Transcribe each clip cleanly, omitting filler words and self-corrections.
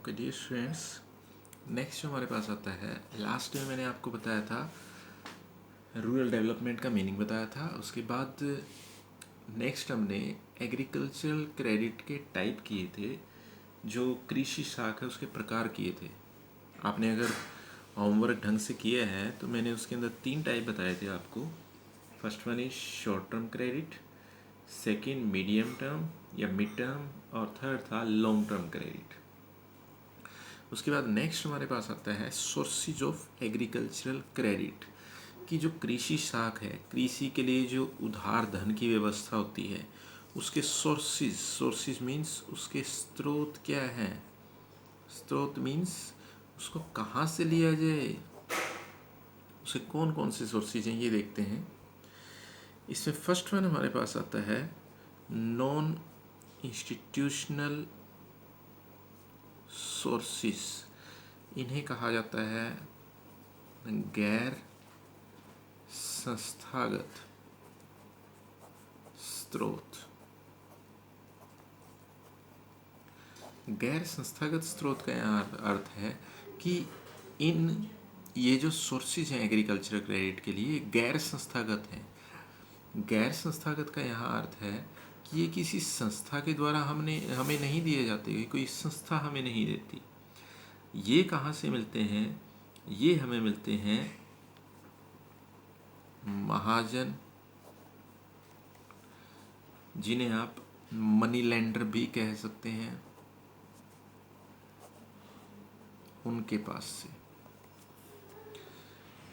Okay dear students, next जो हमारे पास आता है, लास्ट में मैंने आपको बताया था रूरल डेवलपमेंट का मीनिंग बताया था। उसके बाद नेक्स्ट हमने एग्रीकल्चरल क्रेडिट के टाइप किए थे, जो कृषि शाख है उसके प्रकार किए थे। आपने अगर होमवर्क ढंग से किया है तो मैंने उसके अंदर 3 टाइप बताए थे आपको। First one is short term credit, second medium term या मिड टर्म, और थर्ड था लॉन्ग टर्म क्रेडिट। उसके बाद नेक्स्ट हमारे पास आता है सोर्सेज ऑफ एग्रीकल्चरल क्रेडिट की जो कृषि शाख है, कृषि के लिए जो उधार धन की व्यवस्था होती है उसके सोर्सेज मीन्स उसके स्रोत क्या हैं। स्रोत मीन्स उसको कहाँ से लिया जाए, उसे कौन कौन से सोर्सेज हैं ये देखते हैं। इसमें फर्स्ट वन हमारे पास आता है नॉन इंस्टीट्यूशनल सोर्सेज। इन्हें कहा जाता है गैर संस्थागत स्रोत। गैर संस्थागत स्रोत का यहाँ अर्थ है कि ये जो सोर्सेज हैं एग्रीकल्चर क्रेडिट के लिए गैर संस्थागत हैं। गैर संस्थागत का यहाँ अर्थ है कि ये किसी संस्था के द्वारा हमें नहीं दिए जाते, कोई संस्था हमें नहीं देती। ये कहाँ से मिलते हैं? ये हमें मिलते हैं महाजन, जिन्हें आप मनी लेंडर भी कह सकते हैं, उनके पास से।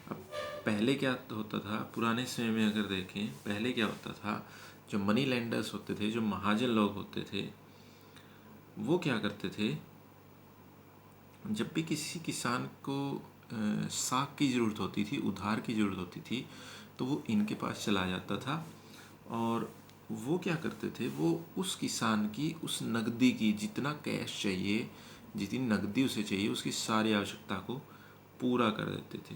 अब पहले क्या होता था, पुराने समय में अगर देखें पहले क्या होता था, जो मनी लेंडर्स होते थे, जो महाजन लोग होते थे, वो क्या करते थे, जब भी किसी किसान को साख की ज़रूरत होती थी, उधार की ज़रूरत होती थी, तो वो इनके पास चला जाता था और वो क्या करते थे, वो उस किसान की उस नकदी की जितना कैश चाहिए, जितनी नकदी उसे चाहिए, उसकी सारी आवश्यकता को पूरा कर देते थे।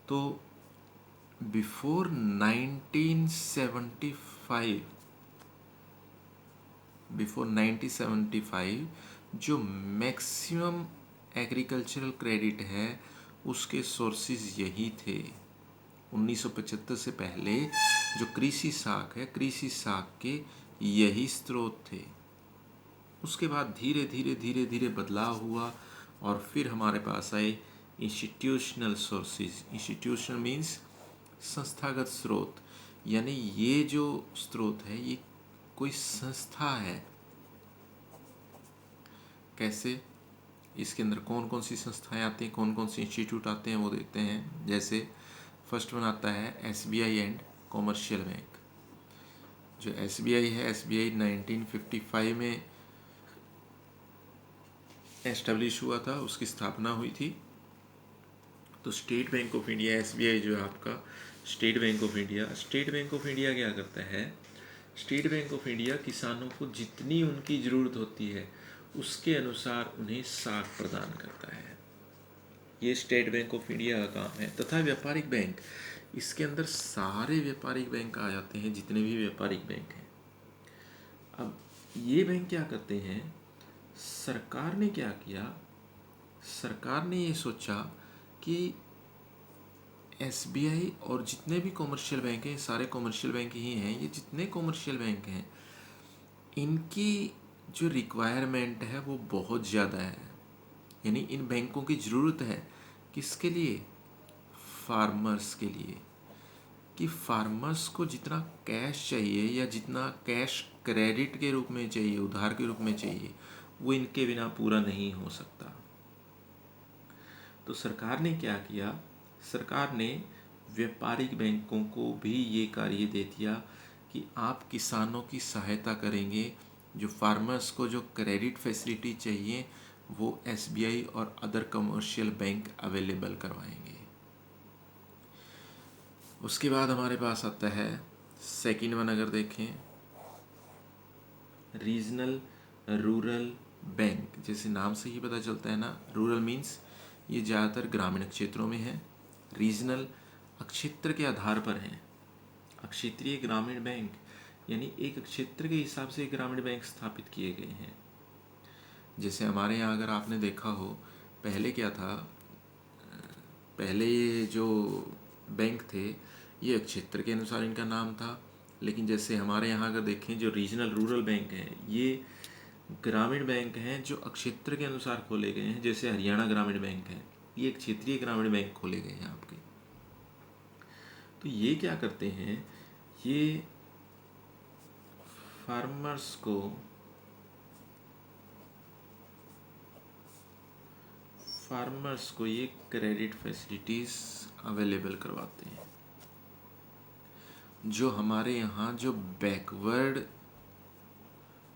तो बिफोर 1975 जो मैक्सिमम एग्रीकल्चरल क्रेडिट है उसके सोर्सेज यही थे। 1975 से पहले जो कृषि शाख है, कृषि शाख के यही स्रोत थे। उसके बाद धीरे धीरे धीरे धीरे बदलाव हुआ और फिर हमारे पास आए इंस्टीट्यूशनल सोर्सेज। इंस्टीट्यूशनल मीन्स संस्थागत स्रोत, यानी ये जो स्रोत है ये कोई संस्था है। कैसे? इसके अंदर कौन कौन सी संस्थाएं आती हैं, कौन कौन से इंस्टीट्यूट आते हैं वो देखते हैं। जैसे फर्स्ट वन आता है एसबीआई एंड कॉमर्शियल बैंक। जो एसबीआई है, एसबीआई 1955 में एस्टेब्लिश हुआ था, उसकी स्थापना हुई थी। तो state bank of India, SBI जो है आपका state bank of India. State bank of India क्या करता है, स्टेट बैंक ऑफ इंडिया किसानों को जितनी उनकी ज़रूरत होती है उसके अनुसार उन्हें साख प्रदान करता है। ये स्टेट बैंक ऑफ इंडिया का काम है। तथा व्यापारिक बैंक, इसके अंदर सारे व्यापारिक बैंक आ जाते हैं, जितने भी व्यापारिक बैंक हैं। अब ये बैंक क्या करते हैं, सरकार ने क्या किया, सरकार ने ये सोचा कि एसबीआई और जितने भी कॉमर्शियल बैंक हैं, सारे कॉमर्शियल बैंक ही हैं, ये जितने कॉमर्शियल बैंक हैं इनकी जो रिक्वायरमेंट है वो बहुत ज़्यादा है। यानी इन बैंकों की ज़रूरत है किसके लिए? फार्मर्स के लिए। कि फार्मर्स को जितना कैश चाहिए या जितना कैश क्रेडिट के रूप में चाहिए, उधार के रूप में चाहिए, वो इनके बिना पूरा नहीं हो सकता। तो सरकार ने क्या किया, सरकार ने व्यापारिक बैंकों को भी ये कार्य दे दिया कि आप किसानों की सहायता करेंगे। जो फार्मर्स को जो क्रेडिट फैसिलिटी चाहिए वो एसबीआई और अदर कमर्शियल बैंक अवेलेबल करवाएंगे। उसके बाद हमारे पास आता है सेकंड वन, अगर देखें रीजनल रूरल बैंक। जैसे नाम से ही पता चलता है ना, रूरल मीन्स ये ज़्यादातर ग्रामीण क्षेत्रों में है। रीजनल क्षेत्र के आधार पर हैं। क्षेत्रीय ग्रामीण बैंक यानी एक क्षेत्र के हिसाब से ग्रामीण बैंक स्थापित किए गए हैं। जैसे हमारे यहाँ अगर आपने देखा हो, पहले क्या था, पहले ये जो बैंक थे ये क्षेत्र के अनुसार इनका नाम था। लेकिन जैसे हमारे यहाँ अगर देखें, जो रीजनल रूरल बैंक हैं ये ग्रामीण बैंक हैं जो क्षेत्र के अनुसार खोले गए हैं। जैसे हरियाणा ग्रामीण बैंक है, ये एक क्षेत्रीय ग्रामीण बैंक खोले गए हैं आपके। तो ये क्या करते हैं, ये फार्मर्स को ये क्रेडिट फैसिलिटीज़ अवेलेबल करवाते हैं। जो हमारे यहाँ जो बैकवर्ड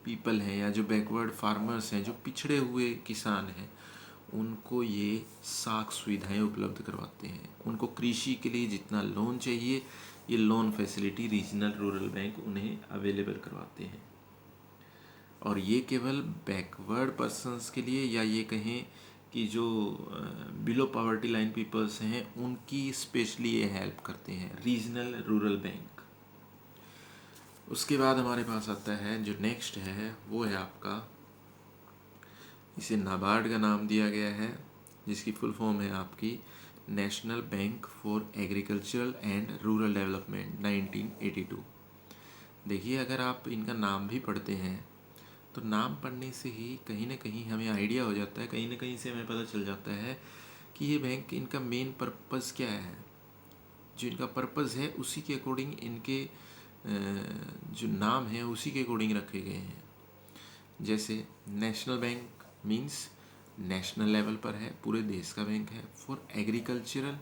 पीपल हैं या जो बैकवर्ड फार्मर्स हैं, जो पिछड़े हुए किसान हैं, उनको ये साख सुविधाएं उपलब्ध करवाते हैं। उनको कृषि के लिए जितना लोन चाहिए, ये loan facility regional rural bank उन्हें अवेलेबल करवाते हैं। और ये केवल बैकवर्ड पर्सनस के लिए, या ये कहें कि जो बिलो पॉवर्टी लाइन पीपल्स हैं, उनकी स्पेशली ये हेल्प करते हैं रीजनल रूरल बैंक। उसके बाद हमारे पास आता है जो नेक्स्ट है, वो है आपका, इसे नाबार्ड का नाम दिया गया है, जिसकी फुल फॉर्म है आपकी national bank for agricultural and rural development 1982। देखिए, अगर आप इनका नाम भी पढ़ते हैं तो नाम पढ़ने से ही कहीं ना कहीं हमें आइडिया हो जाता है, कहीं ना कहीं से हमें पता चल जाता है कि ये बैंक, इनका मेन पर्पज़ क्या है। जो इनका पर्पज़ है उसी के अकॉर्डिंग इनके जो नाम है उसी के अकॉर्डिंग रखे गए हैं। जैसे national bank means national level पर है, पूरे देश का बैंक है। फॉर एग्रीकल्चरल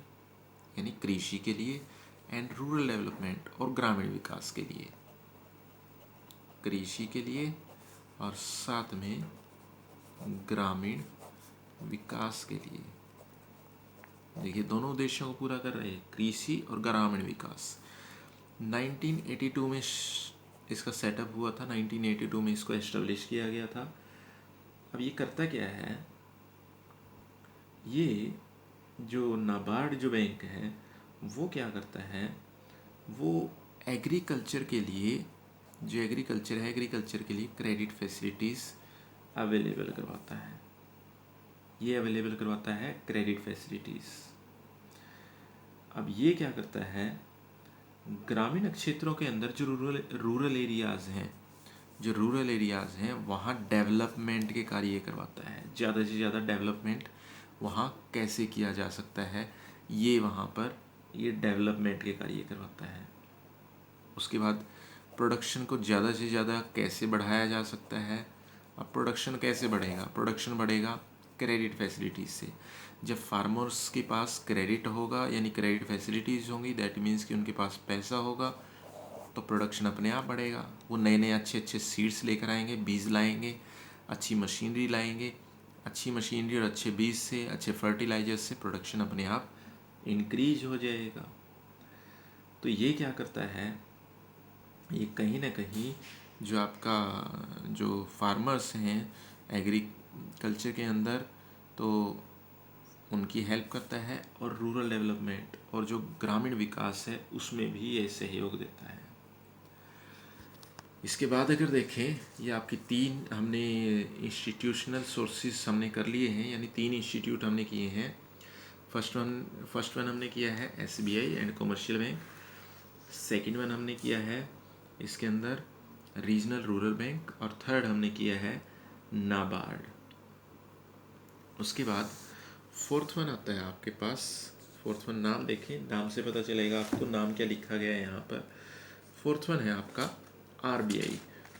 यानी कृषि के लिए, एंड रूरल डेवलपमेंट और ग्रामीण विकास के लिए, कृषि के लिए और साथ में ग्रामीण विकास के लिए। देखिए, दोनों उद्देश्यों को पूरा कर रहे हैं, कृषि और ग्रामीण विकास। 1982 में इसका सेटअप हुआ था, 1982 में इसको एस्टेब्लिश किया गया था। अब ये करता क्या है, ये जो नाबार्ड जो बैंक है वो क्या करता है, वो एग्रीकल्चर के लिए, जो एग्रीकल्चर है, एग्रीकल्चर के लिए क्रेडिट फैसिलिटीज़ अवेलेबल करवाता है। ये अवेलेबल करवाता है क्रेडिट फैसिलिटीज़। अब ये क्या करता है, ग्रामीण क्षेत्रों के अंदर जो रूरल एरियाज़ हैं, जो रूरल एरियाज़ हैं वहाँ डेवलपमेंट के कार्य करवाता है। ज़्यादा से ज़्यादा डेवलपमेंट वहाँ कैसे किया जा सकता है, ये वहाँ पर ये डेवलपमेंट के कार्य करवाता है। उसके बाद प्रोडक्शन को ज़्यादा से ज़्यादा कैसे बढ़ाया जा सकता है। अब प्रोडक्शन कैसे बढ़ेगा, प्रोडक्शन बढ़ेगा क्रेडिट फैसिलिटीज़ से। जब फार्मर्स के पास क्रेडिट होगा यानी क्रेडिट फैसिलिटीज़ होंगी, दैट मीन्स कि उनके पास पैसा होगा, तो प्रोडक्शन अपने आप बढ़ेगा। वो नए नए अच्छे अच्छे सीड्स लेकर आएंगे, बीज लाएंगे, अच्छी मशीनरी लाएंगे। अच्छी मशीनरी और अच्छे बीज से, अच्छे फर्टिलाइजर्स से प्रोडक्शन अपने आप इंक्रीज हो जाएगा। तो ये क्या करता है, ये कहीं ना कहीं जो आपका जो फार्मर्स हैं एग्रीकल्चर के अंदर, तो उनकी हेल्प करता है, और रूरल डेवलपमेंट और जो ग्रामीण विकास है उसमें भी ये सहयोग देता है। इसके बाद अगर देखें, ये आपकी तीन हमने इंस्टीट्यूशनल सोर्सेज हमने कर लिए हैं, यानी 3 इंस्टीट्यूट हमने किए हैं। फर्स्ट वन हमने किया है SBI and commercial bank. Second one हमने किया है इसके अंदर रीजनल रूरल बैंक, और थर्ड हमने किया है नाबार्ड। उसके बाद फोर्थ वन आता है आपके पास। फोर्थ वन नाम देखें, नाम से पता चलेगा आपको नाम क्या लिखा गया है यहाँ पर। फोर्थ वन है आपका RBI।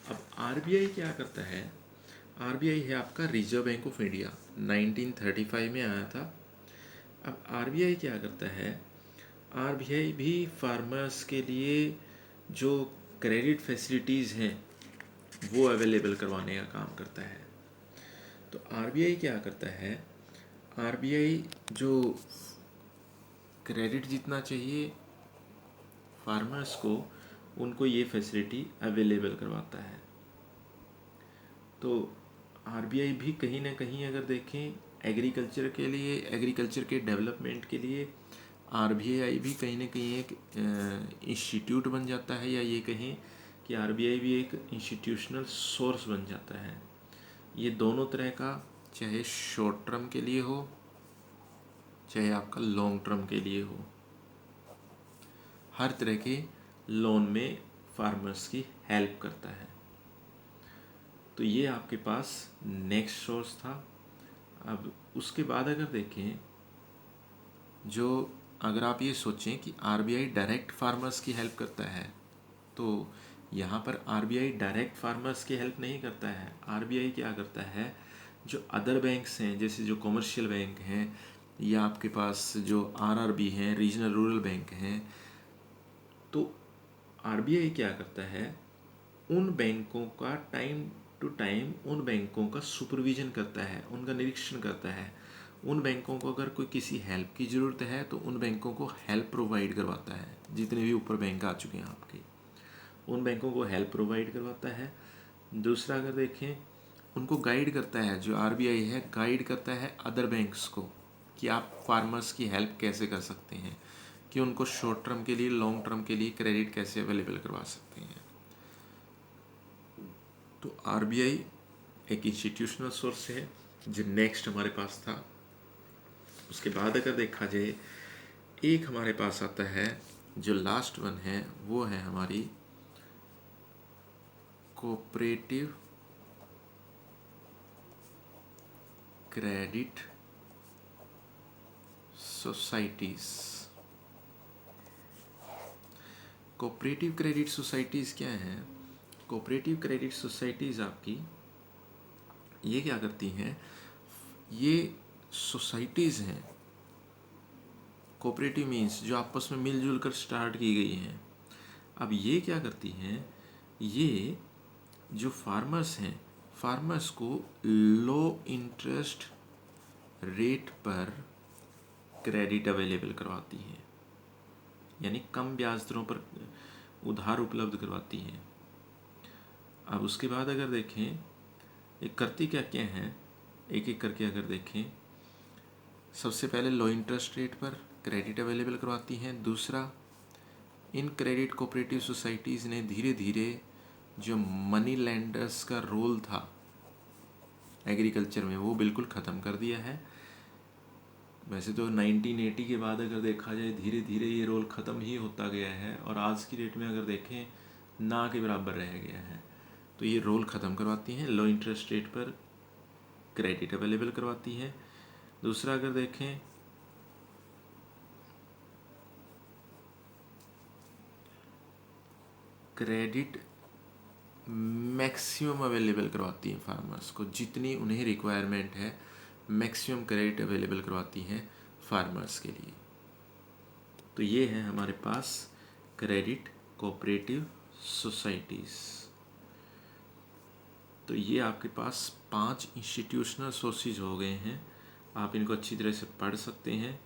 अब RBI क्या करता है, RBI है आपका रिजर्व बैंक ऑफ इंडिया, 1935 में आया था। अब RBI क्या करता है, RBI भी फार्मर्स के लिए जो क्रेडिट फैसिलिटीज़ हैं वो अवेलेबल करवाने का काम करता है। तो RBI क्या करता है, RBI जो क्रेडिट जितना चाहिए फार्मर्स को, उनको ये फैसिलिटी अवेलेबल करवाता है। तो RBI भी कहीं ना कहीं अगर देखें एग्रीकल्चर के लिए, एग्रीकल्चर के डेवलपमेंट के लिए RBI भी कहीं ना कहीं एक इंस्टीट्यूट बन जाता है, या ये कहें कि RBI भी एक इंस्टीट्यूशनल सोर्स बन जाता है। ये दोनों तरह का, चाहे शॉर्ट टर्म के लिए हो चाहे आपका लॉन्ग टर्म के लिए हो, हर तरह के लोन में फार्मर्स की हेल्प करता है। तो ये आपके पास नेक्स्ट सोर्स था। अब उसके बाद अगर देखें, जो अगर आप ये सोचें कि आरबीआई डायरेक्ट फार्मर्स की हेल्प करता है, तो यहाँ पर आरबीआई डायरेक्ट फार्मर्स की हेल्प नहीं करता है। आरबीआई क्या करता है, जो अदर बैंक्स हैं, जैसे जो कमर्शियल बैंक हैं, या आपके पास जो आरआरबी हैं, रीजनल रूरल बैंक हैं, तो आरबीआई क्या करता है, उन बैंकों का टाइम टू टाइम उन बैंकों का सुपरविजन करता है, उनका निरीक्षण करता है। उन बैंकों को अगर कोई किसी हेल्प की ज़रूरत है तो उन बैंकों को हेल्प प्रोवाइड करवाता है। जितने भी ऊपर बैंक आ चुके हैं आपके, उन बैंकों को हेल्प प्रोवाइड करवाता है। दूसरा अगर देखें, उनको गाइड करता है, जो आरबीआई है गाइड करता है अदर बैंक्स को कि आप फार्मर्स की हेल्प कैसे कर सकते हैं, कि उनको शॉर्ट टर्म के लिए लॉन्ग टर्म के लिए क्रेडिट कैसे अवेलेबल करवा सकते हैं। तो आरबीआई एक इंस्टीट्यूशनल सोर्स है जो नेक्स्ट हमारे पास था। उसके बाद अगर देखा जाए, एक हमारे पास आता है जो लास्ट वन है, वो है हमारी cooperative credit societies. Cooperative credit societies क्या हैं? कोऑपरेटिव क्रेडिट सोसाइटीज़ आपकी ये क्या करती हैं, ये सोसाइटीज़ हैं, कोऑपरेटिव मीन्स जो आपस में मिलजुल कर स्टार्ट की गई हैं। अब ये क्या करती हैं, ये जो फार्मर्स हैं, फार्मर्स को लो इंटरेस्ट रेट पर क्रेडिट अवेलेबल करवाती हैं, यानी कम ब्याज दरों पर उधार उपलब्ध करवाती हैं। अब उसके बाद अगर देखें, एक करती क्या क्या हैं, एक एक करके अगर देखें, सबसे पहले लो इंटरेस्ट रेट पर क्रेडिट अवेलेबल करवाती हैं। दूसरा, इन क्रेडिट कोऑपरेटिव सोसाइटीज़ ने धीरे धीरे जो मनी लेंडर्स का रोल था एग्रीकल्चर में, वो बिल्कुल ख़त्म कर दिया है। वैसे तो 1980 के बाद अगर देखा जाए, धीरे धीरे ये रोल ख़त्म ही होता गया है, और आज की डेट में अगर देखें ना के बराबर रह गया है। तो ये रोल ख़त्म करवाती हैं, लो इंटरेस्ट रेट पर क्रेडिट अवेलेबल करवाती हैं। दूसरा अगर देखें, क्रेडिट मैक्सिमम अवेलेबल करवाती हैं फार्मर्स को, जितनी उन्हें रिक्वायरमेंट है मैक्सिमम क्रेडिट अवेलेबल करवाती हैं फार्मर्स के लिए। तो ये है हमारे पास क्रेडिट कोऑपरेटिव सोसाइटीज़। तो ये आपके पास 5 इंस्टीट्यूशनल सोर्सेज हो गए हैं। आप इनको अच्छी तरह से पढ़ सकते हैं।